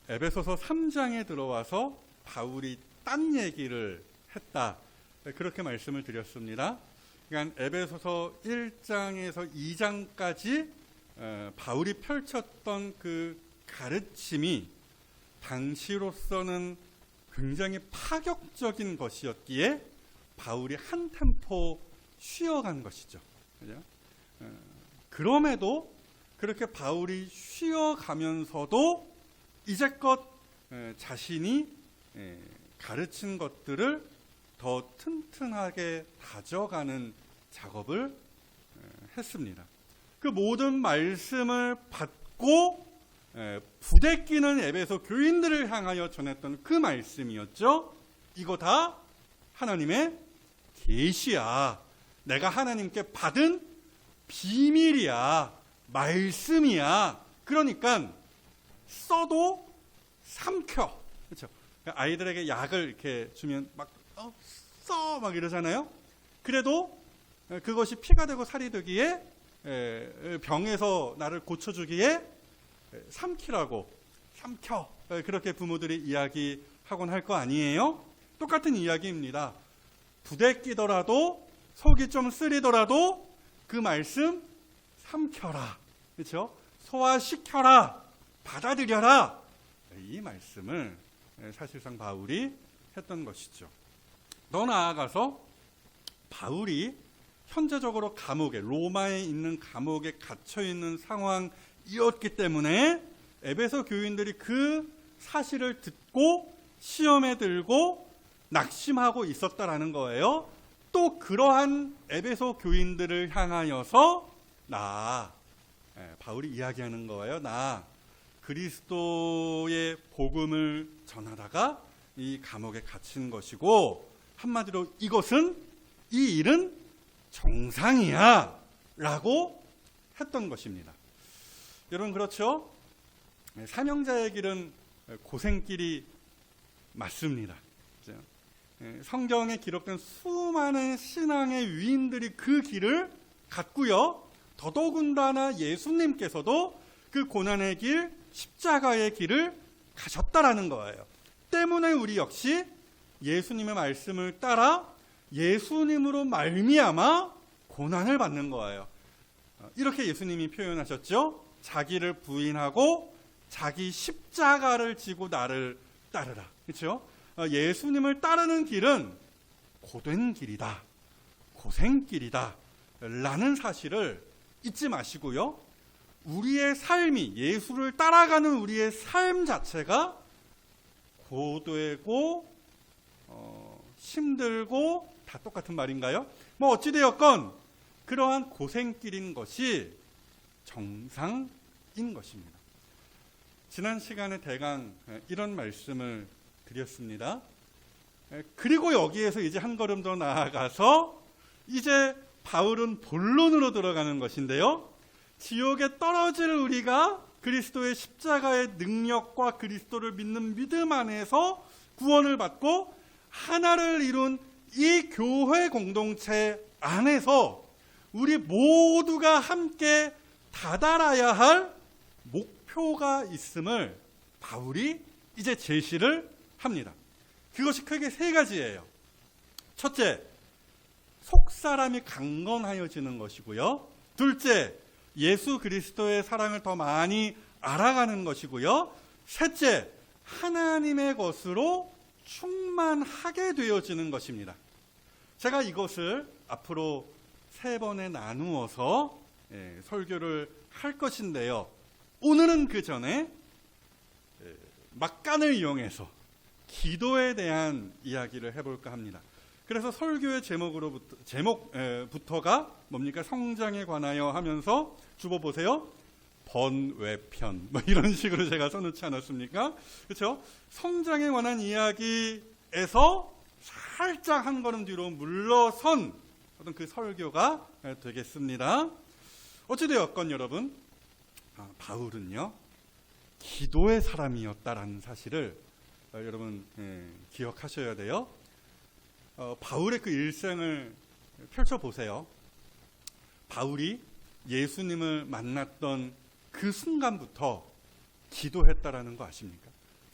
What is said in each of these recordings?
에베소서 3장에 들어와서 바울이 딴 얘기를 했다. 그렇게 말씀을 드렸습니다. 그러니까 에베소서 1장에서 2장까지 바울이 펼쳤던 그 가르침이 당시로서는 굉장히 파격적인 것이었기에 바울이 한 템포 쉬어간 것이죠. 그죠? 그럼에도 그렇게 바울이 쉬어가면서도 이제껏 자신이 가르친 것들을 더 튼튼하게 다져가는 작업을 했습니다. 그 모든 말씀을 받고 부대끼는 에베소 교인들을 향하여 전했던 그 말씀이었죠. 이거 다 하나님의 계시야. 내가 하나님께 받은 비밀이야. 말씀이야. 그러니까 써도 삼켜. 그렇죠? 아이들에게 약을 이렇게 주면 막 써 막 이러잖아요. 그래도 그것이 피가 되고 살이 되기에 병에서 나를 고쳐주기에 삼키라고 삼켜. 그렇게 부모들이 이야기하곤 할 거 아니에요? 똑같은 이야기입니다. 부대끼더라도 속이 좀 쓰리더라도 그 말씀 삼켜라. 그렇죠? 소화시켜라. 받아들여라. 이 말씀을 사실상 바울이 했던 것이죠. 더 나아가서 바울이 현재적으로 감옥에, 로마에 있는 감옥에 갇혀 있는 상황이었기 때문에 에베소 교인들이 그 사실을 듣고 시험에 들고 낙심하고 있었다라는 거예요. 또 그러한 에베소 교인들을 향하여서 바울이 이야기하는 거예요. 나 그리스도의 복음을 전하다가 이 감옥에 갇힌 것이고, 한마디로 이것은, 이 일은 정상이야 라고 했던 것입니다. 여러분 그렇죠? 사명자의 길은 고생길이 맞습니다. 성경에 기록된 수많은 신앙의 위인들이 그 길을 갔고요. 더더군다나 예수님께서도 그 고난의 길, 십자가의 길을 가셨다라는 거예요. 때문에 우리 역시 예수님의 말씀을 따라 예수님으로 말미암아 고난을 받는 거예요. 이렇게 예수님이 표현하셨죠. 자기를 부인하고 자기 십자가를 지고 나를 따르라. 그렇죠? 예수님을 따르는 길은 고된 길이다. 고생길이다. 라는 사실을 잊지 마시고요. 우리의 삶이, 예수를 따라가는 우리의 삶 자체가 고되고 힘들고 다 똑같은 말인가요? 뭐 어찌되었건 그러한 고생길인 것이 정상인 것입니다. 지난 시간에 대강 이런 말씀을 드렸습니다. 그리고 여기에서 이제 한 걸음 더 나아가서 이제 바울은 본론으로 들어가는 것인데요. 지옥에 떨어질 우리가 그리스도의 십자가의 능력과 그리스도를 믿는 믿음 안에서 구원을 받고 하나를 이룬 이 교회 공동체 안에서 우리 모두가 함께 다다라야 할 목표가 있음을 바울이 이제 제시를 합니다. 그것이 크게 세 가지예요. 첫째, 속사람이 강건하여지는 것이고요. 둘째, 예수 그리스도의 사랑을 더 많이 알아가는 것이고요. 셋째, 하나님의 것으로 충만하게 되어지는 것입니다. 제가 이것을 앞으로 3번에 나누어서 설교를 할 것인데요. 오늘은 그 전에 막간을 이용해서 기도에 대한 이야기를 해볼까 합니다. 그래서 설교의 제목부터가 뭡니까? 성장에 관하여 하면서 주보 보세요. 번외편 뭐 이런 식으로 제가 써놓지 않았습니까? 그렇죠? 성장에 관한 이야기에서 살짝 한 걸음 뒤로 물러선 어떤 그 설교가 되겠습니다. 어찌되었건 여러분, 바울은요 기도의 사람이었다라는 사실을 여러분 기억하셔야 돼요. 바울의 그 일생을 펼쳐보세요. 바울이 예수님을 만났던 그 순간부터 기도했다라는 거 아십니까?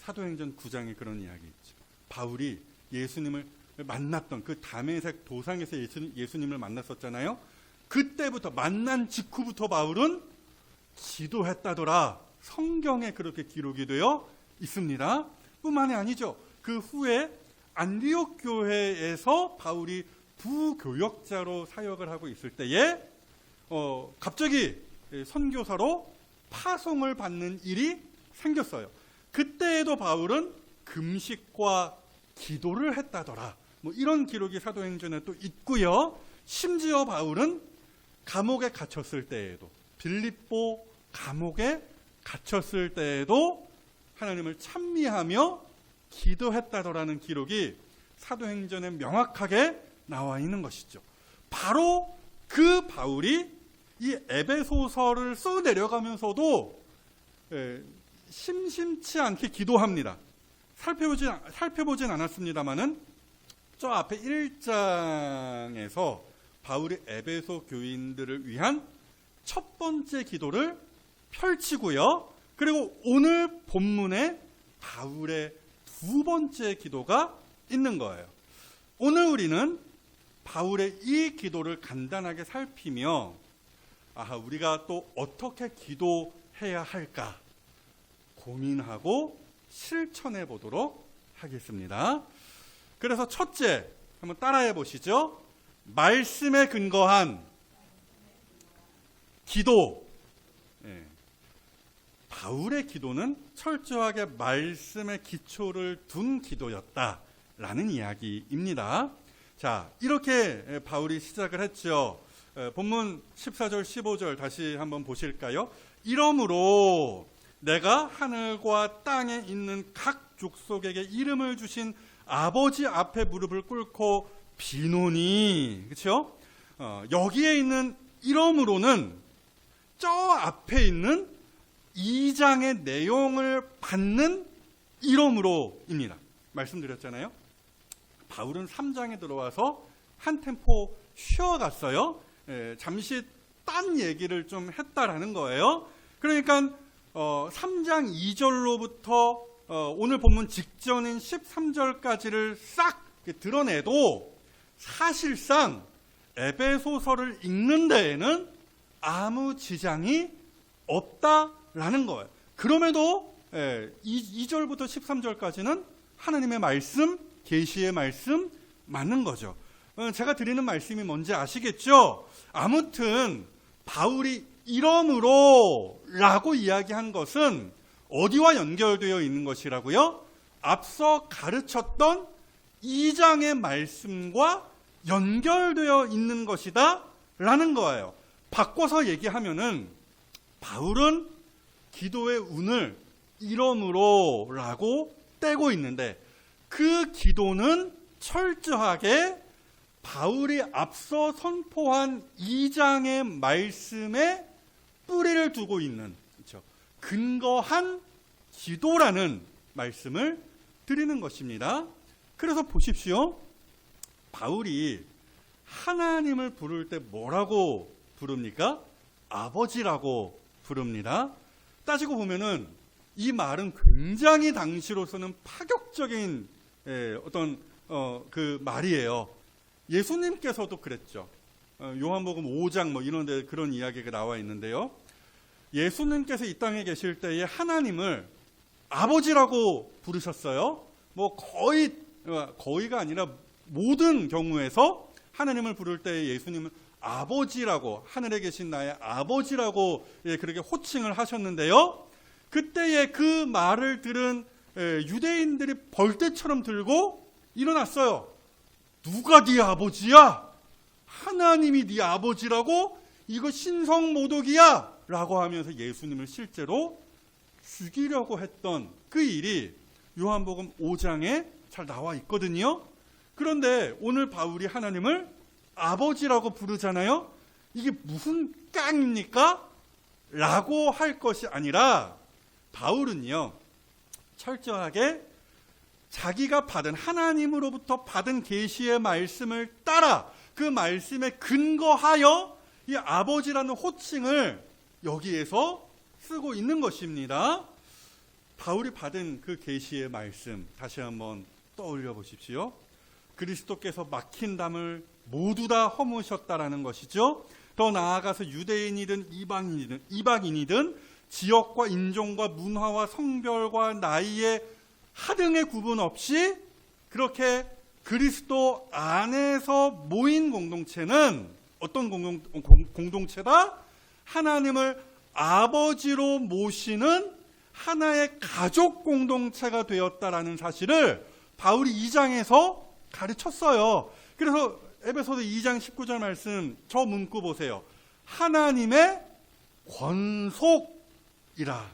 사도행전 9장에 그런 이야기 있죠. 바울이 예수님을 만났던 그 다메섹 도상에서 예수님을 만났었잖아요. 그때부터 만난 직후부터 바울은 기도했다더라. 성경에 그렇게 기록이 되어 있습니다. 뿐만이 아니죠. 그 후에 안디옥 교회에서 바울이 부교역자로 사역을 하고 있을 때에 갑자기 선교사로 파송을 받는 일이 생겼어요. 그때에도 바울은 금식과 기도를 했다더라. 뭐 이런 기록이 사도행전에 또 있고요. 심지어 바울은 감옥에 갇혔을 때에도, 빌립보 감옥에 갇혔을 때에도 하나님을 찬미하며 기도했다더라는 기록이 사도행전에 명확하게 나와 있는 것이죠. 바로 그 바울이 이 에베소서를 써 내려가면서도 심심치 않게 기도합니다. 살펴보진 않았습니다만은 저 앞에 1장에서 바울이 에베소 교인들을 위한 첫 번째 기도를 펼치고요. 그리고 오늘 본문에 바울의 두 번째 기도가 있는 거예요. 오늘 우리는 바울의 이 기도를 간단하게 살피며 우리가 또 어떻게 기도해야 할까 고민하고 실천해 보도록 하겠습니다. 그래서 첫째, 한번 따라해 보시죠. 말씀에 근거한 기도. 바울의 기도는 철저하게 말씀의 기초를 둔 기도였다라는 이야기입니다. 자, 이렇게 바울이 시작을 했죠. 본문 14절 15절 다시 한번 보실까요? 이러므로 내가 하늘과 땅에 있는 각 족속에게 이름을 주신 아버지 앞에 무릎을 꿇고 비노니, 그렇죠? 여기에 있는 이러므로는 저 앞에 있는 2장의 내용을 받는 이러므로입니다. 말씀드렸잖아요. 바울은 3장에 들어와서 한 템포 쉬어갔어요. 잠시 딴 얘기를 좀 했다라는 거예요. 그러니까 3장 2절로부터 오늘 본문 직전인 13절까지를 싹 드러내도 사실상 에베소서를 읽는 데에는 아무 지장이 없다라는 거예요. 그럼에도 2절부터 13절까지는 하나님의 말씀, 계시의 말씀 맞는 거죠. 제가 드리는 말씀이 뭔지 아시겠죠? 아무튼 바울이 이러므로 라고 이야기한 것은 어디와 연결되어 있는 것이라고요? 앞서 가르쳤던 2장의 말씀과 연결되어 있는 것이다 라는 거예요. 바꿔서 얘기하면은 바울은 기도의 운을 이러므로 라고 떼고 있는데 그 기도는 철저하게 바울이 앞서 선포한 2장의 말씀에 뿌리를 두고 있는, 그렇죠? 근거한 기도라는 말씀을 드리는 것입니다. 그래서 보십시오. 바울이 하나님을 부를 때 뭐라고 부릅니까? 아버지라고 부릅니다. 따지고 보면은 이 말은 굉장히 당시로서는 파격적인 어떤 그 말이에요. 예수님께서도 그랬죠. 요한복음 5장 뭐 이런 데 그런 이야기가 나와 있는데요. 예수님께서 이 땅에 계실 때에 하나님을 아버지라고 부르셨어요. 뭐 거의가 아니라 모든 경우에서 하나님을 부를 때에 예수님은 아버지라고, 하늘에 계신 나의 아버지라고 그렇게 호칭을 하셨는데요. 그때에 그 말을 들은 유대인들이 벌떼처럼 들고 일어났어요. 누가 네 아버지야? 하나님이 네 아버지라고? 이거 신성모독이야! 라고 하면서 예수님을 실제로 죽이려고 했던 그 일이 요한복음 5장에 잘 나와 있거든요. 그런데 오늘 바울이 하나님을 아버지라고 부르잖아요. 이게 무슨 깡입니까? 라고 할 것이 아니라 바울은요, 철저하게 자기가 받은 하나님으로부터 받은 계시의 말씀을 따라 그 말씀에 근거하여 이 아버지라는 호칭을 여기에서 쓰고 있는 것입니다. 바울이 받은 그 계시의 말씀 다시 한번 떠올려 보십시오. 그리스도께서 막힌 담을 모두 다 허무셨다라는 것이죠. 더 나아가서 유대인이든 이방인이든 지역과 인종과 문화와 성별과 나이에 하등의 구분 없이 그렇게 그리스도 안에서 모인 공동체는 어떤 공동체다? 하나님을 아버지로 모시는 하나의 가족 공동체가 되었다라는 사실을 바울이 2장에서 가르쳤어요. 그래서 에베소서 2장 19절 말씀 저 문구 보세요. 하나님의 권속이라.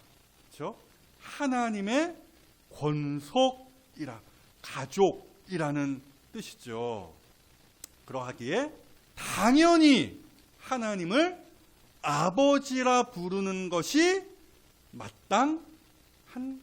그렇죠? 하나님의 권속이라. 가족이라는 뜻이죠. 그러하기에 당연히 하나님을 아버지라 부르는 것이 마땅한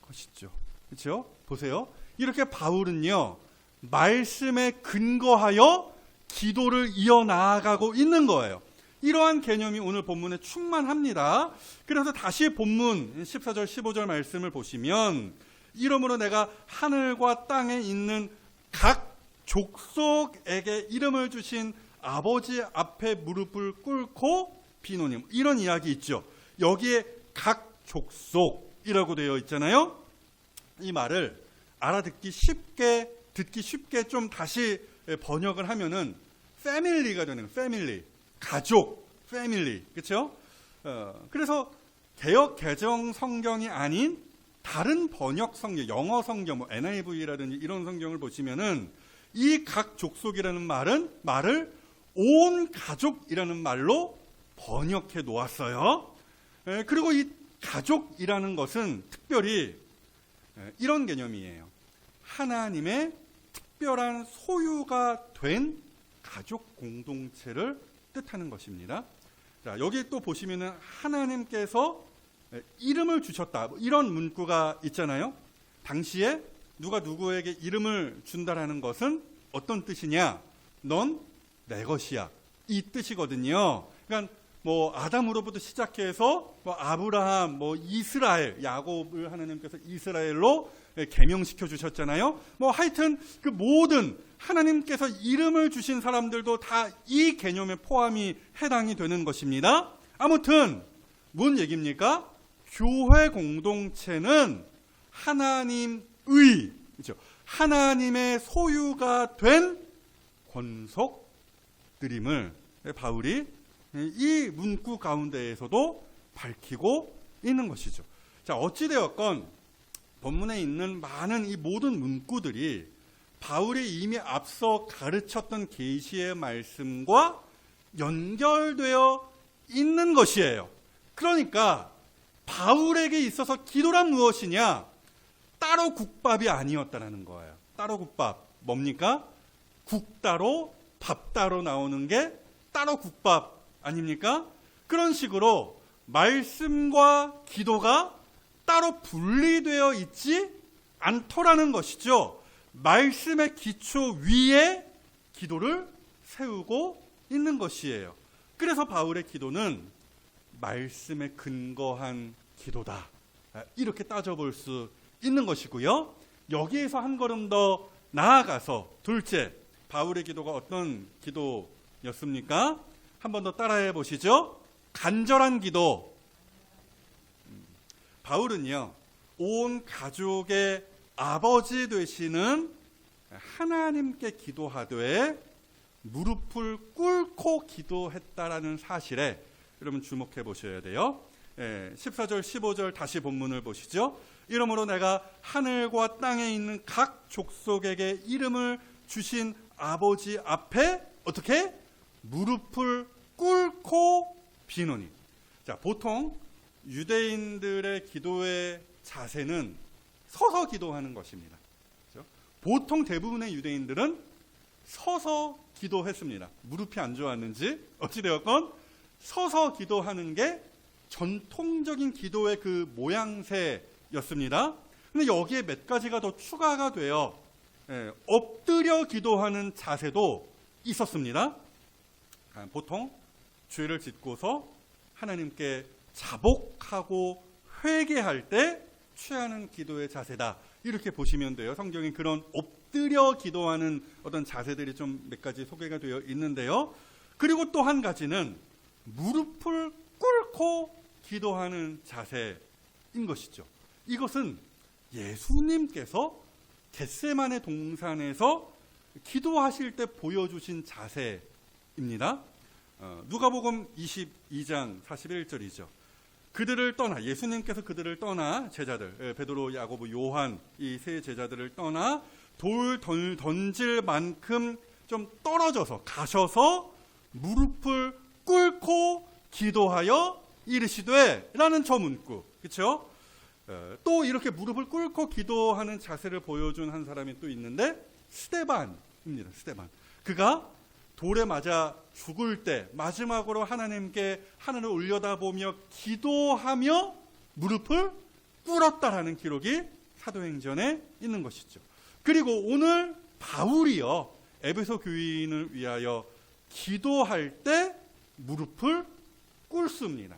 것이죠. 그렇죠? 보세요. 이렇게 바울은요, 말씀에 근거하여 기도를 이어나가고 있는 거예요. 이러한 개념이 오늘 본문에 충만합니다. 그래서 다시 본문 14절 15절 말씀을 보시면 이러므로 내가 하늘과 땅에 있는 각 족속에게 이름을 주신 아버지 앞에 무릎을 꿇고 비노니, 이런 이야기 있죠. 여기에 각 족속이라고 되어 있잖아요. 이 말을 알아듣기 쉽게, 듣기 쉽게 좀 다시 번역을 하면은 패밀리가 되는, 패밀리, 가족, 패밀리, 그렇죠? 그래서 개역 개정 성경이 아닌 다른 번역 성경, 영어 성경, 뭐 NIV라든지 이런 성경을 보시면은 이 각 족속이라는 말을 온 가족이라는 말로 번역해 놓았어요. 그리고 이 가족이라는 것은 특별히 이런 개념이에요. 하나님의 특별한 소유가 된 가족 공동체를 뜻하는 것입니다. 자, 여기 또 보시면은 하나님께서 이름을 주셨다, 이런 문구가 있잖아요. 당시에 누가 누구에게 이름을 준다라는 것은 어떤 뜻이냐? 넌 내 것이야, 이 뜻이거든요. 그러니까 뭐 아담으로부터 시작해서 뭐 아브라함, 뭐 이스라엘, 야곱을 하나님께서 이스라엘로 개명시켜 주셨잖아요. 뭐 하여튼 그 모든 하나님께서 이름을 주신 사람들도 다 이 개념에 포함이 해당이 되는 것입니다. 아무튼 뭔 얘기입니까? 교회 공동체는 하나님의, 그렇죠? 하나님의 소유가 된 권속들임을 바울이 이 문구 가운데에서도 밝히고 있는 것이죠. 자, 어찌되었건 본문에 있는 많은 이 모든 문구들이 바울이 이미 앞서 가르쳤던 계시의 말씀과 연결되어 있는 것이에요. 그러니까 바울에게 있어서 기도란 무엇이냐? 따로 국밥이 아니었다라는 거예요. 따로 국밥 뭡니까? 국 따로 밥 따로 나오는 게 따로 국밥 아닙니까? 그런 식으로 말씀과 기도가 따로 분리되어 있지 않더라는 것이죠. 말씀의 기초 위에 기도를 세우고 있는 것이에요. 그래서 바울의 기도는 말씀에 근거한 기도다, 이렇게 따져볼 수 있는 것이고요. 여기에서 한 걸음 더 나아가서 둘째, 바울의 기도가 어떤 기도였습니까? 한 번 더 따라해 보시죠. 간절한 기도. 바울은요, 온 가족의 아버지 되시는 하나님께 기도하되 무릎을 꿇고 기도했다라는 사실에 여러분 주목해 보셔야 돼요. 14절 15절 다시 본문을 보시죠. 이러므로 내가 하늘과 땅에 있는 각 족속에게 이름을 주신 아버지 앞에 어떻게? 무릎을 꿇고 비노니. 자, 보통 유대인들의 기도의 자세는 서서 기도하는 것입니다. 그렇죠? 보통 대부분의 유대인들은 서서 기도했습니다. 무릎이 안 좋았는지 어찌되었건 서서 기도하는 게 전통적인 기도의 그 모양새였습니다. 근데 여기에 몇 가지가 더 추가가 돼요. 엎드려 기도하는 자세도 있었습니다. 보통 죄를 짓고서 하나님께 자복하고 회개할 때 취하는 기도의 자세다. 이렇게 보시면 돼요. 성경에 그런 엎드려 기도하는 어떤 자세들이 좀 몇 가지 소개가 되어 있는데요. 그리고 또 한 가지는 무릎을 꿇고 기도하는 자세인 것이죠. 이것은 예수님께서 겟세마네 동산에서 기도하실 때 보여주신 자세입니다. 누가복음 22장 41절이죠. 그들을 떠나, 예수님께서 그들을 떠나, 제자들 베드로, 야고보, 요한 이 세 제자들을 떠나 돌 던질 만큼 좀 떨어져서 가셔서 무릎을 꿇고 기도하여 이르시되 라는 저 문구, 그렇죠? 또 이렇게 무릎을 꿇고 기도하는 자세를 보여준 한 사람이 또 있는데 스데반입니다. 스데반. 그가 돌에 맞아 죽을 때 마지막으로 하나님께 하늘을 올려다보며 기도하며 무릎을 꿇었다라는 기록이 사도행전에 있는 것이죠. 그리고 오늘 바울이요, 에베소 교인을 위하여 기도할 때 무릎을 꿇습니다.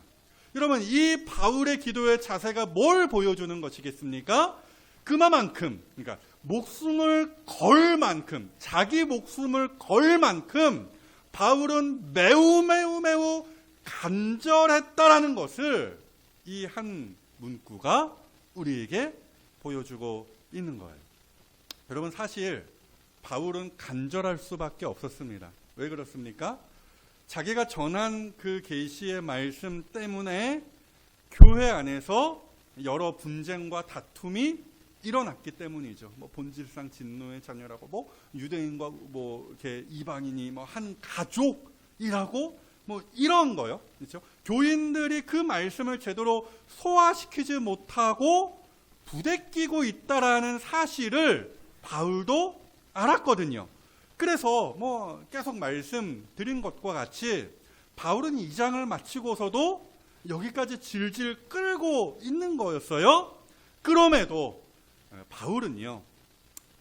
여러분, 이 바울의 기도의 자세가 뭘 보여주는 것이겠습니까? 그만큼, 그러니까 목숨을 걸 만큼, 자기 목숨을 걸 만큼 바울은 매우 간절했다라는 것을 이 한 문구가 우리에게 보여주고 있는 거예요. 여러분, 사실 바울은 간절할 수밖에 없었습니다. 왜 그렇습니까? 자기가 전한 그 계시의 말씀 때문에 교회 안에서 여러 분쟁과 다툼이 일어났기 때문이죠. 뭐 본질상 진노의 자녀라고, 뭐 유대인과 뭐 이렇게 이방인이 뭐 한 가족이라고 뭐 이런 거요. 그렇죠? 교인들이 그 말씀을 제대로 소화시키지 못하고 부대끼고 있다라는 사실을 바울도 알았거든요. 그래서 뭐 계속 말씀드린 것과 같이 바울은 2장을 마치고서도 여기까지 질질 끌고 있는 거였어요. 그럼에도 바울은요,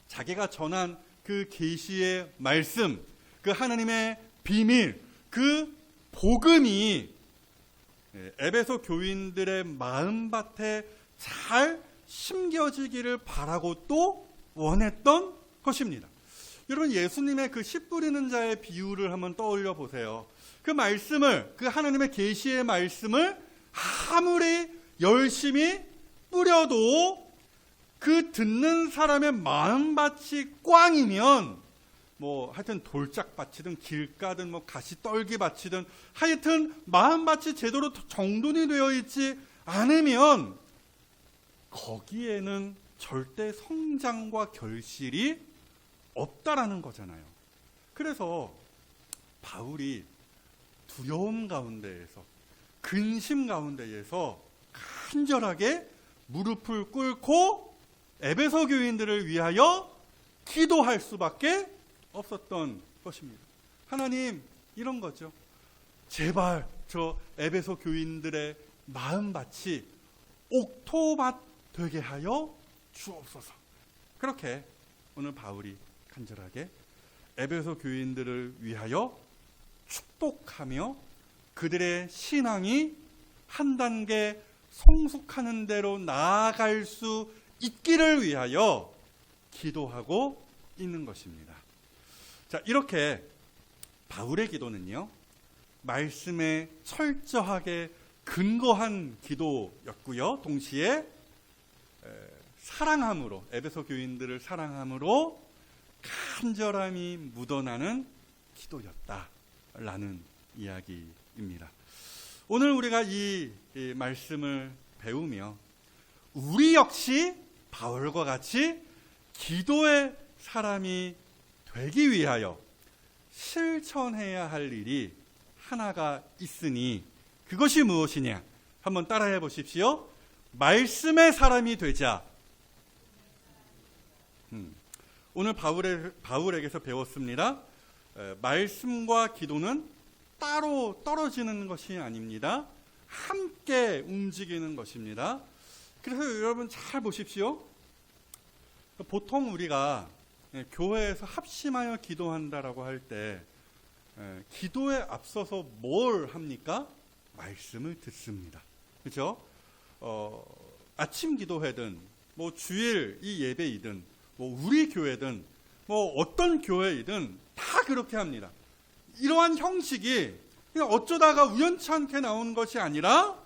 자기가 전한 그 계시의 말씀, 그 하나님의 비밀, 그 복음이 에베소 교인들의 마음밭에 잘 심겨지기를 바라고 또 원했던 것입니다. 여러분, 예수님의 그 씨 뿌리는 자의 비유를 한번 떠올려 보세요. 그 말씀을, 그 하나님의 계시의 말씀을 아무리 열심히 뿌려도 그 듣는 사람의 마음밭이 꽝이면, 뭐 하여튼 돌짝밭이든 길가든 뭐 가시떨기밭이든 하여튼 마음밭이 제대로 정돈이 되어 있지 않으면 거기에는 절대 성장과 결실이 없다라는 거잖아요. 그래서 바울이 두려움 가운데에서, 근심 가운데에서 간절하게 무릎을 꿇고 에베소 교인들을 위하여 기도할 수밖에 없었던 것입니다. 하나님, 이런 거죠. 제발 저 에베소 교인들의 마음밭이 옥토밭 되게 하여 주옵소서. 그렇게 오늘 바울이 간절하게 에베소 교인들을 위하여 축복하며 그들의 신앙이 한 단계 성숙하는 대로 나아갈 수 있기를 위하여 기도하고 있는 것입니다. 자, 이렇게 바울의 기도는요, 말씀에 철저하게 근거한 기도였고요, 동시에 사랑함으로, 에베소 교인들을 사랑함으로 간절함이 묻어나는 기도였다라는 이야기입니다. 오늘 우리가 이 말씀을 배우며 우리 역시 바울과 같이 기도의 사람이 되기 위하여 실천해야 할 일이 하나가 있으니 그것이 무엇이냐? 한번 따라해 보십시오. 말씀의 사람이 되자. 오늘 바울에게서 배웠습니다. 말씀과 기도는 따로 떨어지는 것이 아닙니다. 함께 움직이는 것입니다. 그래서 여러분 잘 보십시오. 보통 우리가 교회에서 합심하여 기도한다라고 할 때 기도에 앞서서 뭘 합니까? 말씀을 듣습니다. 그렇죠? 아침 기도회든 뭐 주일 이 예배이든 뭐 우리 교회든 뭐 어떤 교회이든 다 그렇게 합니다. 이러한 형식이 그냥 어쩌다가 우연찮게 나온 것이 아니라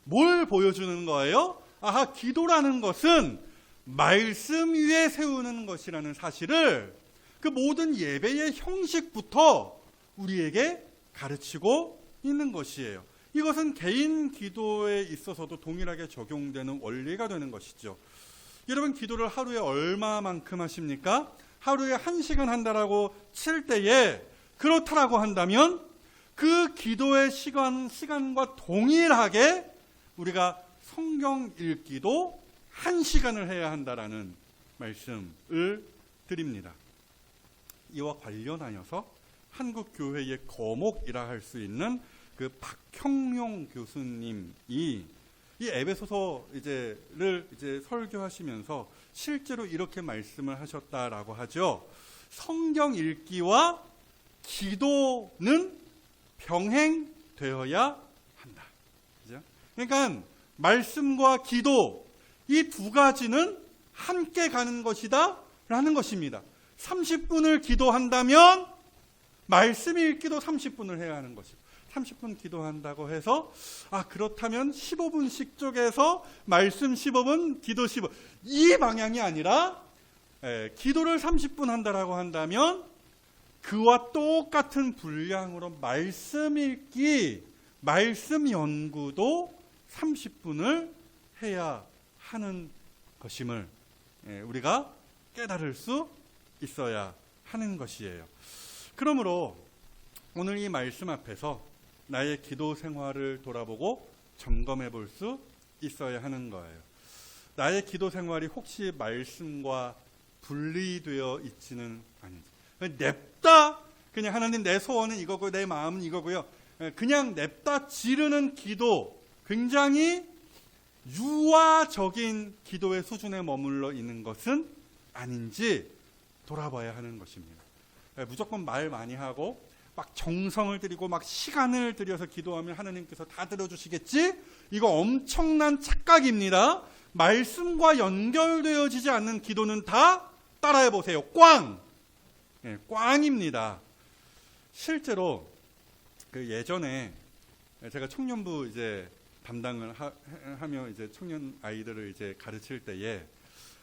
뭘 보여주는 거예요? 아하, 기도라는 것은 말씀 위에 세우는 것이라는 사실을 그 모든 예배의 형식부터 우리에게 가르치고 있는 것이에요. 이것은 개인 기도에 있어서도 동일하게 적용되는 원리가 되는 것이죠. 여러분, 기도를 하루에 얼마만큼 하십니까? 하루에 1시간 한다라고 칠 때에 그렇다라고 한다면 그 기도의 시간과 동일하게 우리가 성경 읽기도 1시간을 해야 한다라는 말씀을 드립니다. 이와 관련하여서 한국교회의 거목이라 할 수 있는 그 박형룡 교수님이 이 에베소서를 설교하시면서 실제로 이렇게 말씀을 하셨다라고 하죠. 성경 읽기와 기도는 병행되어야 한다. 그죠? 그러니까 말씀과 기도 이 두 가지는 함께 가는 것이다 라는 것입니다. 30분을 기도한다면 말씀 읽기도 30분을 해야 하는 것이고 30분 기도한다고 해서 그렇다면 15분씩 쪼개서 말씀 15분, 기도 15분 이 방향이 아니라 기도를 30분 한다라고 한다면 그와 똑같은 분량으로 말씀 읽기, 말씀 연구도 30분을 해야 하는 것임을 우리가 깨달을 수 있어야 하는 것이에요. 그러므로 오늘 이 말씀 앞에서 나의 기도 생활을 돌아보고 점검해 볼 수 있어야 하는 거예요. 나의 기도 생활이 혹시 말씀과 분리되어 있지는 않은지. 냅다 그냥 하나님 내 소원은 이거고 내 마음은 이거고요. 그냥 냅다 지르는 기도, 굉장히 유아적인 기도의 수준에 머물러 있는 것은 아닌지 돌아봐야 하는 것입니다. 무조건 말 많이 하고 막 정성을 들이고 막 시간을 들여서 기도하면 하나님께서 다 들어주시겠지? 이거 엄청난 착각입니다. 말씀과 연결되어지지 않는 기도는 다 따라해 보세요. 꽝입니다. 실제로 그 예전에 제가 청년부 담당을 하며 청년 아이들을 가르칠 때에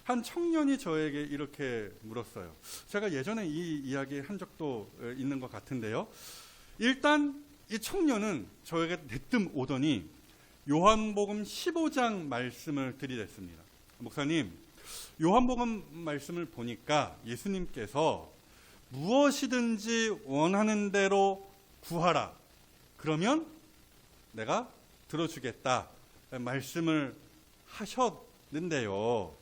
한 청년이 저에게 이렇게 물었어요. 제가 예전에 이 이야기 한 적도 있는 것 같은데요. 일단 이 청년은 저에게 대뜸 오더니 요한복음 15장 말씀을 들이댔습니다. 목사님, 요한복음 말씀을 보니까 예수님께서 무엇이든지 원하는 대로 구하라. 그러면 내가 들어주겠다. 말씀을 하셨는데요.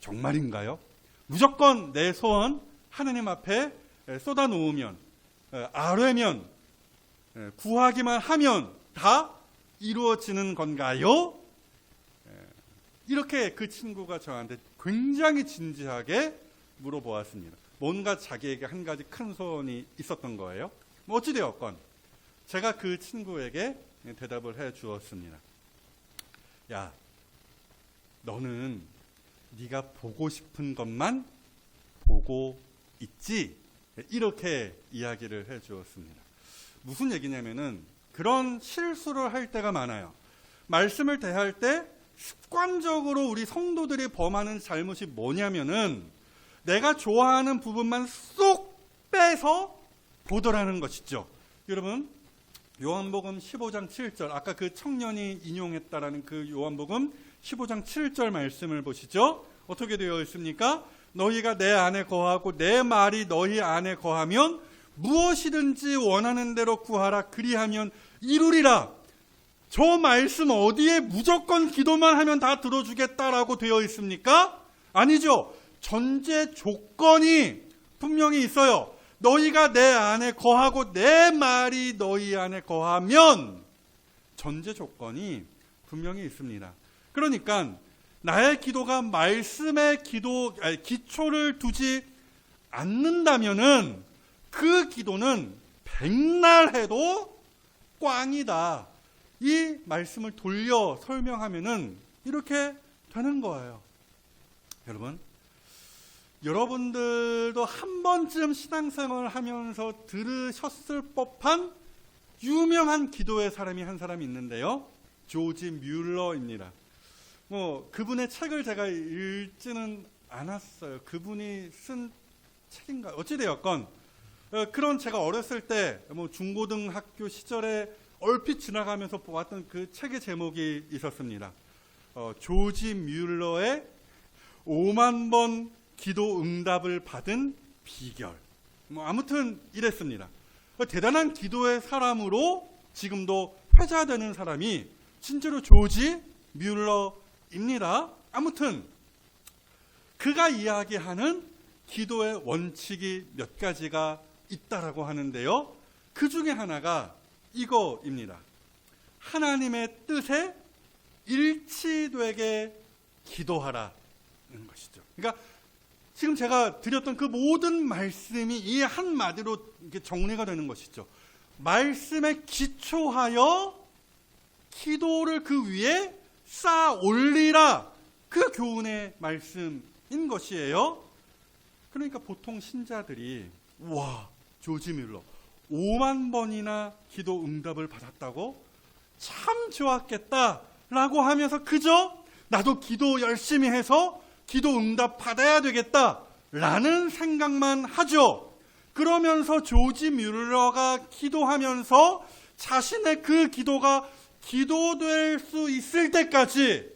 정말인가요? 무조건 내 소원 하나님 앞에 쏟아놓으면, 아뢰면, 구하기만 하면 다 이루어지는 건가요? 이렇게 그 친구가 저한테 굉장히 진지하게 물어보았습니다. 뭔가 자기에게 한 가지 큰 소원이 있었던 거예요. 어찌되었건 제가 그 친구에게 대답을 해 주었습니다. 야, 너는 네가 보고 싶은 것만 보고 있지? 이렇게 이야기를 해 주었습니다. 무슨 얘기냐면은 그런 실수를 할 때가 많아요. 말씀을 대할 때 습관적으로 우리 성도들이 범하는 잘못이 뭐냐면은 내가 좋아하는 부분만 쏙 빼서 보더라는 것이죠. 여러분, 요한복음 15장 7절, 아까 그 청년이 인용했다라는 그 요한복음 15장 7절 말씀을 보시죠. 어떻게 되어 있습니까? 너희가 내 안에 거하고 내 말이 너희 안에 거하면 무엇이든지 원하는 대로 구하라. 그리하면 이루리라. 저 말씀 어디에 무조건 기도만 하면 다 들어주겠다라고 되어 있습니까? 아니죠. 전제 조건이 분명히 있어요. 너희가 내 안에 거하고 내 말이 너희 안에 거하면 전제 조건이 분명히 있습니다. 그러니까 나의 기도가 말씀의 기초를 두지 않는다면은 그 기도는 백날 해도 꽝이다. 이 말씀을 돌려 설명하면은 이렇게 되는 거예요. 여러분, 여러분들도 한 번쯤 신앙생활을 하면서 들으셨을 법한 유명한 기도의 사람이 한 사람이 있는데요. 조지 뮬러입니다. 그분의 책을 제가 읽지는 않았어요. 그분이 쓴 책인가 어찌되었건 그런 제가 어렸을 때 중고등학교 시절에 얼핏 지나가면서 보았던 그 책의 제목이 있었습니다. 조지 뮬러의 5만 번 기도 응답을 받은 비결. 아무튼 이랬습니다. 대단한 기도의 사람으로 지금도 회자되는 사람이 진짜로 조지 뮬러입니다. 아무튼 그가 이야기하는 기도의 원칙이 몇 가지가 있다라고 하는데요. 그 중에 하나가 이거입니다. 하나님의 뜻에 일치되게 기도하라는 것이죠. 그러니까 지금 제가 드렸던 그 모든 말씀이 이 한마디로 정리가 되는 것이죠. 말씀에 기초하여 기도를 그 위에 쌓아 올리라. 그 교훈의 말씀인 것이에요. 그러니까 보통 신자들이 와, 조지 뮬러 5만 번이나 기도 응답을 받았다고? 참 좋았겠다라고 하면서 그저 나도 기도 열심히 해서 기도 응답 받아야 되겠다라는 생각만 하죠. 그러면서 조지 뮬러가 기도하면서 자신의 그 기도가 기도될 수 있을 때까지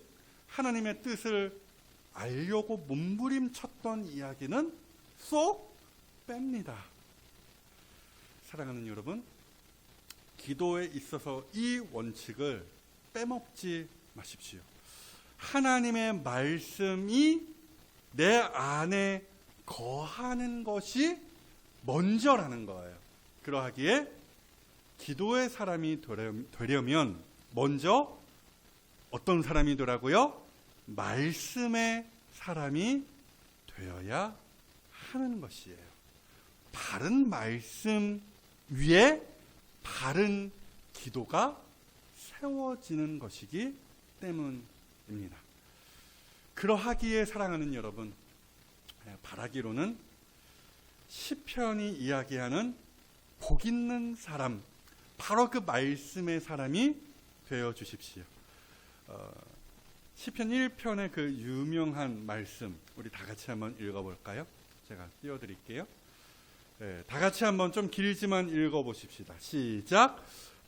하나님의 뜻을 알려고 몸부림쳤던 이야기는 쏙 뺍니다. 사랑하는 여러분, 기도에 있어서 이 원칙을 빼먹지 마십시오. 하나님의 말씀이 내 안에 거하는 것이 먼저라는 거예요. 그러하기에 기도의 사람이 되려면 먼저 어떤 사람이 되라고요? 말씀의 사람이 되어야 하는 것이에요. 바른 말씀 위에 바른 기도가 세워지는 것이기 때문입니다. 그러하기에 사랑하는 여러분, 바라기로는 시편이 이야기하는 복 있는 사람, 바로 그 말씀의 사람이 되어 주십시오. 시편 1편의 그 유명한 말씀, 우리 다 같이 한번 읽어볼까요? 제가 띄워드릴게요. 다 같이 한번 좀 길지만 읽어보십시다. 시작.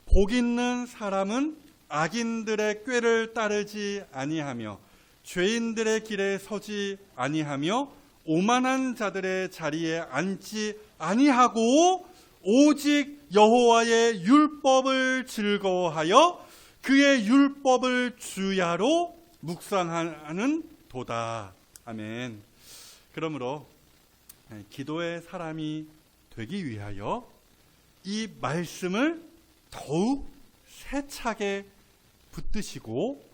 복 있는 사람은 악인들의 꾀를 따르지 아니하며 죄인들의 길에 서지 아니하며 오만한 자들의 자리에 앉지 아니하고 오직 여호와의 율법을 즐거워하여 그의 율법을 주야로 묵상하는 도다. 아멘. 그러므로 기도의 사람이 되기 위하여 이 말씀을 더욱 세차게 붙드시고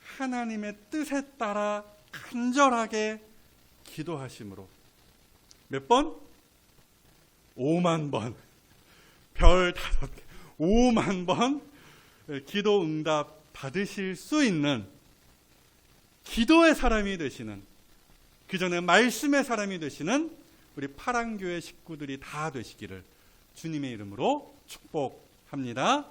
하나님의 뜻에 따라 간절하게 기도하심으로 몇 번? 5만 번, 별 5개, 5만 번 기도 응답 받으실 수 있는 기도의 사람이 되시는, 그 전에 말씀의 사람이 되시는 우리 파랑교회 식구들이 다 되시기를 주님의 이름으로 축복합니다.